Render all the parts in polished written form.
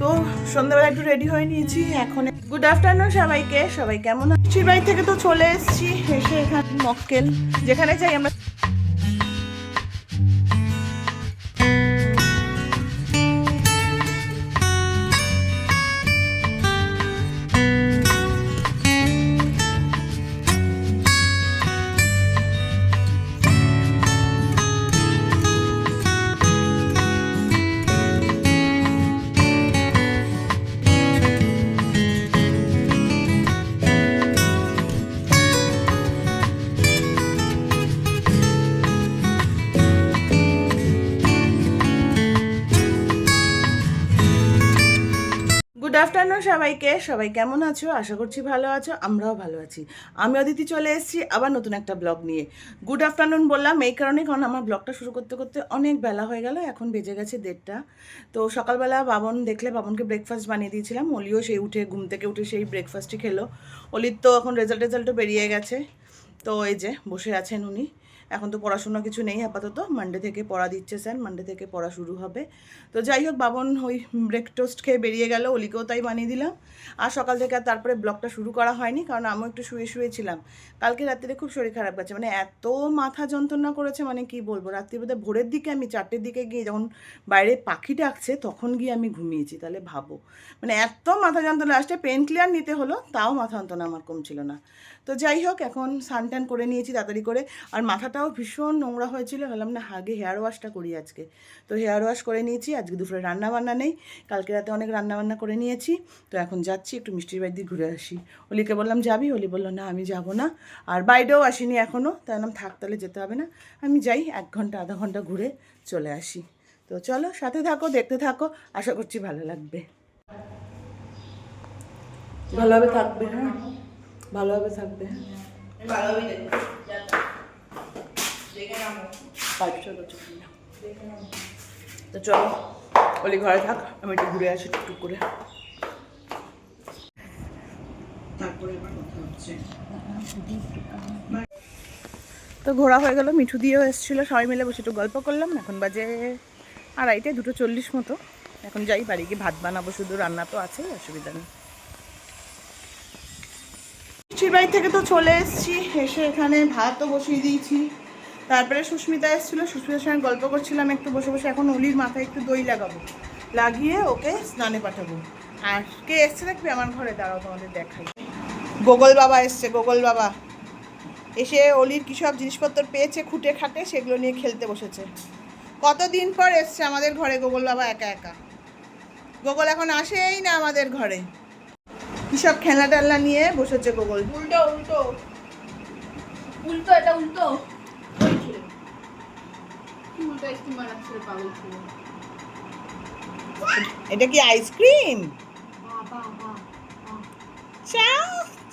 তো সন্ধ্যাবেলা একটু রেডি হয়ে নিয়েছি এখন। গুড আফটারনুন সবাইকে, সবাই কেমন আছি? বাড়ি থেকে তো চলে এসেছি, এসে এখানে মক্কেল যেখানে যাই আমরা। গুড আফটারনুন সবাইকে, সবাই কেমন আছো? আশা করছি ভালো আছো, আমরাও ভালো আছি। আমি অদিতি চলে এসেছি আবার নতুন একটা ব্লগ নিয়ে। গুড আফটারনুন বললাম এই কারণে, কারণ আমার ব্লগটা শুরু করতে করতে অনেক বেলা হয়ে গেল, এখন বেজে গেছে 1:30। তো সকালবেলা বাবন দেখলে, বাবনকে ব্রেকফাস্ট বানিয়ে দিয়েছিলাম। অলিও সেই উঠে ঘুম থেকে উঠে সেই ব্রেকফাস্টই খেলো। অলির তো এখন রেজাল্টও বেরিয়ে গেছে, তো এই যে বসে আছেন উনি। এখন তো পড়াশোনা কিছু নেই আপাতত, মানডে থেকে পড়া দিচ্ছে স্যার, মানডে থেকে পড়া শুরু হবে। তো যাই হোক, বাবন ওই ব্রেক টোস্ট খেয়ে বেরিয়ে গেল, অলিকেও তাই বানিয়ে দিলাম। আর সকাল থেকে আর তারপরে ব্লগটা শুরু করা হয়নি, কারণ আমিও একটু শুয়েছিলাম। কালকে রাত্রিরে খুব শরীর খারাপ গেছে, মানে এত মাথা যন্ত্রণা করেছে, মানে কি বলবো। রাত্রি বোধহয় ভোরের দিকে আমি 4টের দিকে গিয়ে যখন বাইরে পাখি ডাকছে তখন গিয়ে আমি ঘুমিয়েছি, তাহলে ভাবো মানে এত মাথা যন্ত্রণা। লাস্টে পেন ক্লিয়ার নিতে হলো, তাও মাথা যন্ত্রণা আমার কমছিল না। তো যাই হোক, এখন স্নান টান করে নিয়েছি তাড়াতাড়ি করে। আর মাথাটাও ভীষণ নোংরা হয়েছিল, ভাবলাম না আগে হেয়ার ওয়াশটা করি আজকে। তো হেয়ার ওয়াশ করে নিয়েছি। আজকে দুপুরে রান্নাবান্না নেই, কালকে রাতে অনেক রান্নাবান্না করে নিয়েছি। তো এখন যাচ্ছি একটু মিষ্টির বাড়ি দিয়ে ঘুরে আসি। অলিকে বললাম যাবি? অলি বললো না আমি যাব না, আর বাইরেও আসিনি এখনও। তাই বললাম থাক, তাহলে যেতে হবে না, আমি যাই 1 ঘন্টা আধা ঘন্টা ঘুরে চলে আসি। তো চলো সাথে থাকো, দেখতে থাকো, আশা করছি ভালো লাগবে। ভালোভাবে থাকবে, হ্যাঁ ভালোভাবে থাকবে, হ্যাঁ তো চলো অলি ঘরে থাক, আমি একটু ঘুরে আসি টুকটুক করে, তারপরে আবার কথা হচ্ছে। তো ঘোরা হয়ে গেল, মিঠু দিয়েও এসেছিলো, সবাই মিলে বসে একটু গল্প করলাম। এখন বাজে 2:30, 2:40 মতো। এখন যাই বাড়ি গিয়ে ভাত বানাবো, শুধু রান্না তো আছেই, অসুবিধা নেই। মিষ্টির বাড়ি থেকে তো চলে এসেছি, এসে এখানে ভাতও বসিয়ে দিয়েছি। তারপরে সুস্মিতা এসেছিলো, সুস্মিতার সঙ্গে গল্প করছিলাম একটু বসে বসে। এখন অলির মাথায় একটু দই লাগাবো, লাগিয়ে ওকে স্নানে পাঠাবো। আর কে এসছে দেখবি আমার ঘরে, দাঁড়াও তোমাদের দেখাই। গোগল বাবা এসছে, গোগল বাবা এসে অলির কী সব জিনিসপত্র পেয়েছে খুঁটে খাটে, সেগুলো নিয়ে খেলতে বসেছে। কতদিন পর এসছে আমাদের ঘরে গোগল বাবা একা একা। গোগল এখন আসেই না আমাদের ঘরে, কী সব খেলনা টেলনা নিয়ে বসেছে গোগল। উল্টো উল্টো উল্টো, এটা উল্টো কি উল্টো আইসক্রিম বানাচ্ছিল পাগল ছিল। এটা কি আইসক্রিম? বাবা বাবা চা?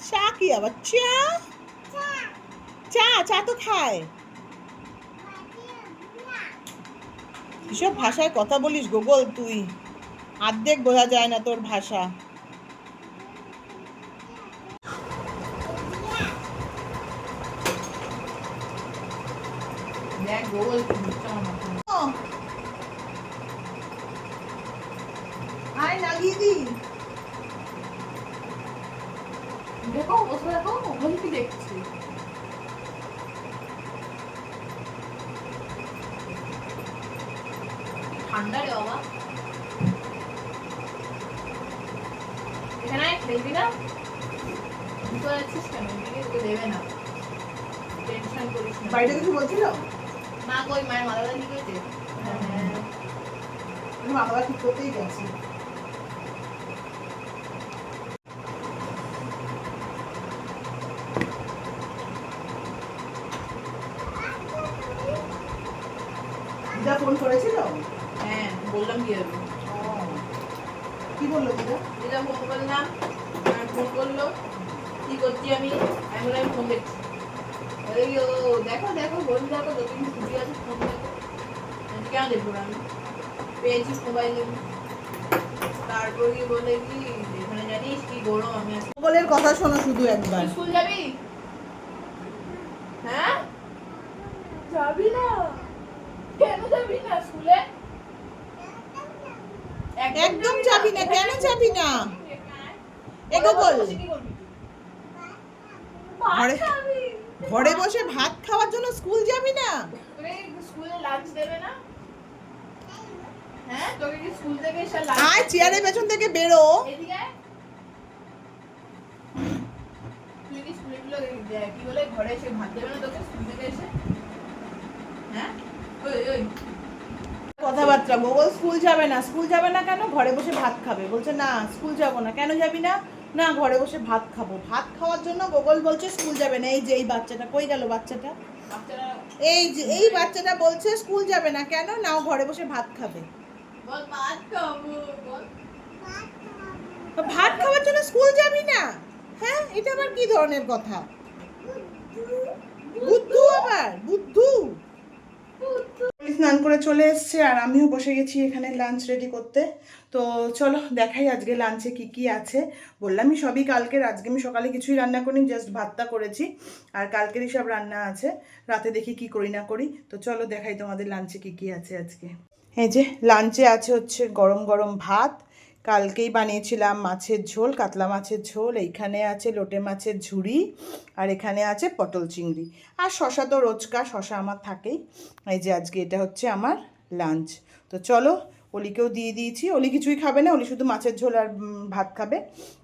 চা কি আবার চা? চা চা তো খায়। কিসব ভাষায় কথা বলিস গোগল তুই, অর্ধেক বোঝা যায় না তোর ভাষা। দেখ গোল আয় লাগিয়ে দি। দেখো অবস্থা দেখো, ওখানে কি দেখছি। ঠান্ডা রে বাবা, এখানে খেলবি না? দুটো যাচ্ছিস কেন? এদিকে তোকে দেবে না, টেনশন করিস না। বাইরে কিছু বলছিল? মা কই, মায়ের মাথা ব্যথা ঠিক হয়েছে? মাথা ঠিক করতেই গেছে। দিদা ফোন করেছিল? হ্যাঁ বললাম কি হবে। কি বললো দিদা? দিদা ফোন করলাম, ফোন করলো কি করছি আমি বললাম ফোন দেখছি। ওই ও দেখো দেখো ফোন দেখো, যতদিন ছুটি আছে ফোন দেখো। কেন দেখবো না, আমি পেয়েছিস মোবাইলে। তারপর কি বলে কি এখানে জানিস কি গরম, আমি গোগলের কথা শোনো শুধু একবার। স্কুল যাবি? হ্যাঁ যাবি না? কেন যাবি না স্কুলে? একদম যাবি না, কেন যাবি না? এ গোগল, ঘরে ঘরে বসে ভাত খাওয়ার জন্য স্কুল যাবি না? স্কুলে লাঞ্চ দেবে না? হ্যাঁ, তোকে কি স্কুল থেকে এসে লাঞ্চ? আয় চেয়ারের পেছন থেকে বেরো। এদিকে আয়। তুই কি স্কুলে কি বলে ঘরে এসে ভাত দেবে না তোকে স্কুল থেকে এসে? হ্যাঁ, ওই ওই কথাবার্তা, গোগল স্কুল যাবে না। স্কুল যাবে না কেন? ঘরে বসে ভাত খাবে। বলছে না স্কুল যাবো না। কেন যাবি না? না ঘরে বসে ভাত খাবো। ভাত খাওয়ার জন্য গোগল বলছে স্কুল যাবে না। এই যে এই বাচ্চাটা, কই গেল বাচ্চাটা? বাচ্চারা এই যে এই বাচ্চাটা বলছে স্কুল যাবে না কেন? না ও ঘরে বসে ভাত খাবে। বল ভাত খাবো বল। ভাত খাওয়ার জন্য স্কুল যাবি না? হ্যাঁ, এটা আবার কি ধরনের কথা? বুদ্ধু, আবার বুদ্ধু। স্নান করে চলে এসছে আর আমিও বসে গেছি এখানে লাঞ্চ রেডি করতে। তো চলো দেখাই আজকে লাঞ্চে কি কি আছে। বললামই সবই কালকের, আজকে আমি সকালে কিছুই রান্না করিনি, জাস্ট ভাতটা করেছি। আর কালকেরই সব রান্না আছে, রাতে দেখি কি করি না করি। তো চলো দেখাই তোমাদের লাঞ্চে কি কি আছে আজকে। এই যে লাঞ্চে আছে হচ্ছে গরম গরম ভাত, কালকেই বানিয়েছিলাম মাছের ঝোল, কাতলা মাছের ঝোল, এইখানে আছে লোটে মাছের ঝুড়ি, আর এখানে আছে পটল চিংড়ি, আর শশা তো রোজকার, শশা আমার থাকেই। এই যে আজকে এটা হচ্ছে আমার লাঞ্চ। তো চলো, অলিকেও দিয়ে দিয়েছি। অলি কিছুই খাবে না, অলি শুধু মাছের ঝোল আর ভাত খাবে।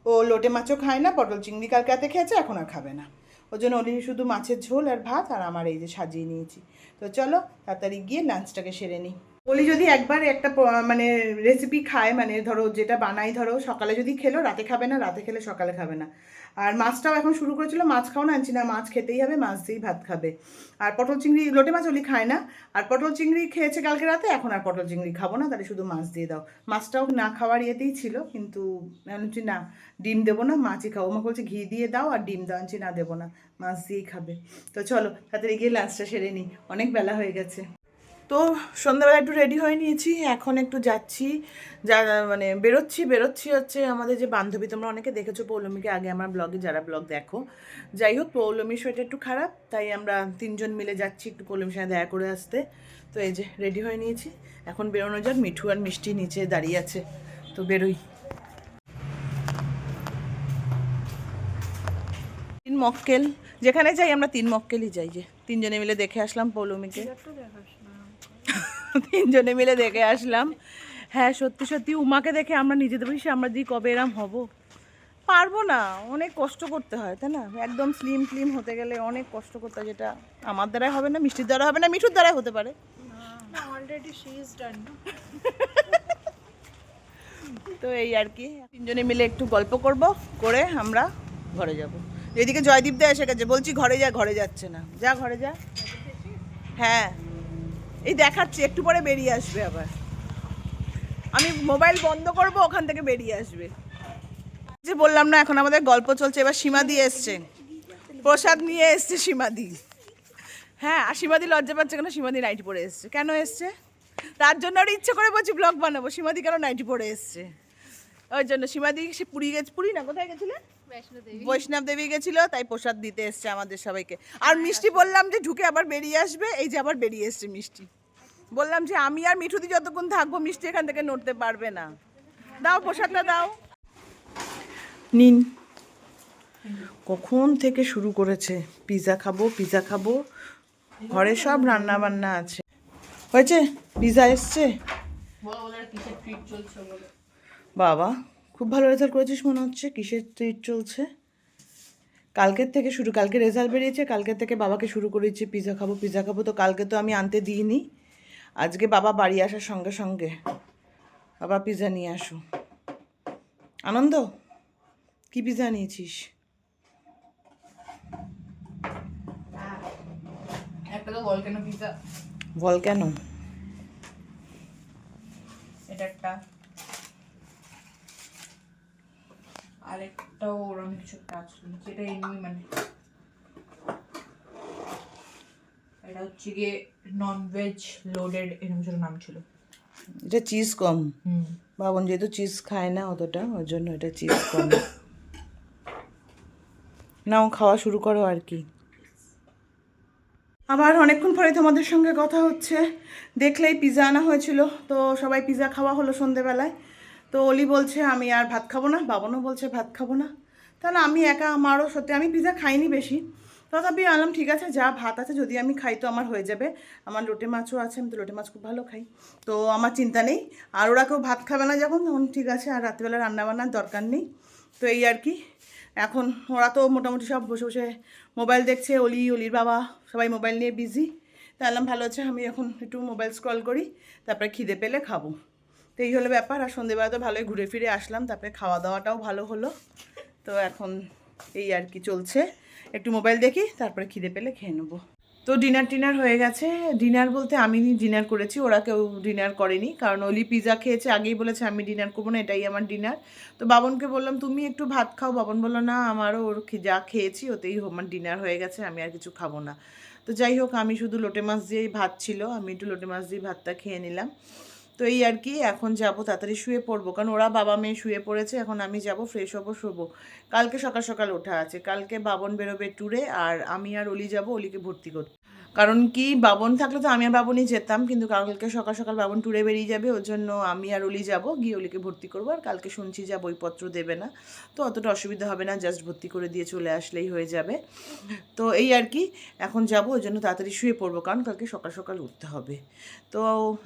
ও লোটে মাছও খায় না, পটল চিংড়ি কালকে রাতে খেয়েছে, এখন আর খাবে না। ওই জন্য অলি শুধু মাছের ঝোল আর ভাত, আর আমার এই যে সাজিয়ে নিয়েছি। তো চলো তাড়াতাড়ি গিয়ে লাঞ্চটাকে সেরে নিই। বলি যদি একবার একটা মানে রেসিপি খায়, মানে ধরো যেটা বানাই, ধরো সকালে যদি খেলো রাতে খাবে না, রাতে খেলে সকালে খাবে না। আর মাছটাও এখন শুরু করেছিল, মাছ খাও না আনছি না, মাছ খেতেই হবে, মাছ দিয়েই ভাত খাবে। আর পটল চিংড়ি, লোটে মাছ ওলি খায় না। আর পটল চিংড়ি খেয়েছে কালকে রাতে, এখন আর পটল চিংড়ি খাবো না, তাহলে শুধু মাছ দিয়ে দাও। মাছটাও না খাওয়ার ইয়েতেই ছিল, কিন্তু বলছি না ডিম দেবো না, মাছই খাবো। মা বলছে ঘি দিয়ে দাও আর ডিম দাও, আনছি না দেবো না, মাছ দিয়েই খাবে। তো চলো তাড়াতাড়ি গিয়ে লাঞ্চটা সেরে নিই, অনেক বেলা হয়ে গেছে। তো সন্ধ্যাবেলা একটু রেডি হয়ে নিয়েছি, এখন একটু যাচ্ছি, যা মানে বেরোচ্ছি হচ্ছে আমাদের যে বান্ধবী, তোমরা অনেকে দেখেছো পৌলমীকে আগে আমার ব্লগে, যারা ব্লগ দেখো। যাই হোক, পৌলমীর শরীরটা একটু খারাপ, তাই আমরা তিনজন মিলে যাচ্ছি একটু পৌলমীর সাথে দেখা করে আসতে। তো এই যে রেডি হয়ে নিয়েছি, এখন বেরোনো যাক। মিঠু আর মিষ্টি নিচে দাঁড়িয়ে আছে, তো বেরোই। 3 মক্কেল, যেখানে যাই আমরা 3 মক্কেলই যাই, যে তিনজনে মিলে দেখে আসলাম পৌলমীকে। তিনজনে মিলে দেখে আসলাম। হ্যাঁ সত্যি সত্যি উমাকে দেখে আমরা নিজেদের বসে আমরা যদি কবে এরম হব, পারবো না, অনেক কষ্ট করতে হয়, তাই না? একদম স্লিম হতে গেলে অনেক কষ্ট করতে হয়, যেটা আমার দ্বারাই হবে না, মিষ্টির দ্বারা হবে না, মিঠুর দ্বারাই হতে পারে। তো এই আর কি, তিনজনে মিলে একটু গল্প করব, করে আমরা ঘরে যাব। এদিকে জয়দীপ দা এসে গেছে, বলছি ঘরে যা, ঘরে যাচ্ছে না, যা ঘরে যা। হ্যাঁ এই দেখাচ্ছি, একটু পরে বেরিয়ে আসবে আবার। আমি মোবাইল বন্ধ করব, ওখান থেকে বেরিয়ে আসবে। যে বললাম না, এখন আমাদের গল্প চলছে। এবার সীমাদি এসছে, প্রসাদ নিয়ে এসছে সীমাদি। হ্যাঁ, আর সীমাদি লজ্জা পাচ্ছে কেন? সীমাদি নাইটি পরে এসছে। কেন এসছে? তার জন্য আর ইচ্ছে করে বলছি ব্লগ বানাবো, সীমাদি কেন নাইটি পরে এসছে ওই জন্য। সীমাদি সে পুরী গেছে, পুরী না কোথায় গেছিলে? বৈষ্ণব দেবী গেছিল, তাই প্রসাদ দিতে এসছে আমাদের সবাইকে। আর মিষ্টি বললাম যে ঢুকে আবার বেরিয়ে আসবে, এই যে আবার বেরিয়ে এসছে মিষ্টি। বললাম যে আমি আর মিঠুদি যতক্ষণ থাকবো মিষ্টি এখান থেকে নড়তে পারবে না। দাও প্রসাদটা দাও, নিন। কখন থেকে শুরু করেছে পিৎজা খাবো, ঘরে সব রান্না বান্না আছে। হয়েছে, পিৎজা এসছে। বাবা খুব ভালো রেজাল্ট করেছিস মনে হচ্ছে। কিসের ট্রিট চলছে? কালকের থেকে শুরু, কালকে রেজাল্ট বেরিয়েছে, কালকের থেকে বাবাকে শুরু করেছি পিৎজা খাবো। তো কালকে তো আমি আনতে দিইনি, আজকে বাবা বাড়ি আসার সঙ্গে সঙ্গে বাবা পিৎজা নিয়ে আসো। আনন্দ, কি পিৎজা নিয়েছিস? একটা তো ভলকানো পিৎজা। ভলক্যানো? এটা একটা, আরেকটাও ওরকম কিছু কাজ নেই, যেটা এমনি মানে এটা হচ্ছে গিয়ে নন ভেজ লোডেড, এরকম কিছু নাম ছিল। এটা চিজ কম। বাবন যেহেতু চিজ খায় না অতটা, ওর জন্য এটা চিজ কম। নাও খাওয়া শুরু করো আর কি। আবার অনেকক্ষণ পরে তোমাদের সঙ্গে কথা হচ্ছে। দেখলেই পিৎজা আনা হয়েছিল, তো সবাই পিৎজা খাওয়া হলো সন্ধেবেলায়। তো অলি বলছে আমি আর ভাত খাবো না, বাবনও বলছে ভাত খাবো না। তাহলে আমি একা, আমারও সত্যি আমি পিৎজা খাইনি বেশি, তথাপি আনলাম ঠিক আছে যা ভাত আছে যদি আমি খাই তো আমার হয়ে যাবে। আমার লোটে মাছও আছে, আমি তো লোটে মাছ খুব ভালো খাই, তো আমার চিন্তা নেই। আর ওরা কেউ ভাত খাবে না যখন, তখন ঠিক আছে, আর রাত্রিবেলা রান্নাবান্নার দরকার নেই। তো এই আর কি, এখন ওরা তো মোটামুটি সব বসে বসে মোবাইল দেখছে, অলির বাবা সবাই মোবাইল নিয়ে বিজি। তাহলে ভালো আছে, আমি এখন একটু মোবাইল স্ক্রল করি, তারপরে খিদে পেলে খাবো। তো এই হলো ব্যাপার। আর সন্ধেবেলা তো ভালোই ঘুরে ফিরে আসলাম, তারপরে খাওয়া দাওয়াটাও ভালো হলো। তো এখন এই আর কি চলছে, একটু মোবাইল দেখি, তারপরে খিদে পেলে খেয়ে নেবো। তো ডিনার হয়ে গেছে। ডিনার বলতে আমি ডিনার করেছি, ওরা কেউ ডিনার করেনি, কারণ অলি পিৎজা খেয়েছে, আগেই বলেছে আমি ডিনার করবো না, এটাই আমার ডিনার। তো বাবনকে বললাম তুমি একটু ভাত খাও, বাবন বললো না আমারও ওর যা খেয়েছি ওতেই আমার ডিনার হয়ে গেছে, আমি আর কিছু খাবো না। তো যাই হোক, আমি শুধু লোটে মাছ দিয়েই ভাত ছিল, আমি একটু লোটে মাছ দিয়ে ভাতটা খেয়ে নিলাম। তো এই আর কি, এখন যাব তাড়াতাড়ি শুয়ে পড়বো, কারণ ওরা বাবা মেয়ে শুয়ে পড়েছে, এখন আমি যাব ফ্রেশ হবো, শোবো। কালকে সকাল সকাল ওঠা আছে, কালকে বাবন বেরোবে ট্যুরে, আর আমি আর অলি যাব অলিকে ভর্তি করতে। কারণ কি, বাবন থাকলে তো আমি আর বাবনই যেতাম, কিন্তু কালকে সকাল সকাল বাবন ট্যুরে বেরিয়ে যাবে, ওর জন্য আমি আর অলি যাব, গিয়ে অলিকে ভর্তি করবো। আর কালকে শুনছি যা বইপত্র দেবে না, তো অতটা অসুবিধা হবে না, জাস্ট ভর্তি করে দিয়ে চলে আসলেই হয়ে যাবে। তো এই আর কি, এখন যাব, ওই জন্য তাড়াতাড়ি শুয়ে পড়বো, কারণ কালকে সকাল সকাল উঠতে হবে। তো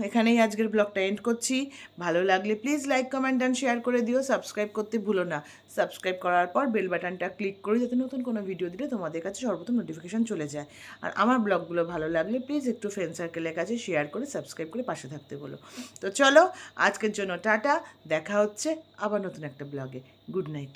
এখানেই আজকের ব্লগটা এন্ড করছি। ভালো লাগলে please like comment and share করে দিও, সাবস্ক্রাইব করতে ভুলো না। সাবস্ক্রাইব করার পর বেল বাটনটা ক্লিক করে, যাতে নতুন কোনো ভিডিও দিলে তোমাদের কাছে সর্বপ্রথম নোটিফিকেশান চলে যায়। আর আমার ব্লগগুলো ভালো লাগলে প্লিজ একটু ফ্রেন্ড সার্কেলের কাছে শেয়ার করে সাবস্ক্রাইব করে পাশে থাকতে বলো। তো চলো, আজকের জন্য টাটা, দেখা হচ্ছে আবার নতুন একটা ব্লগে। Good night.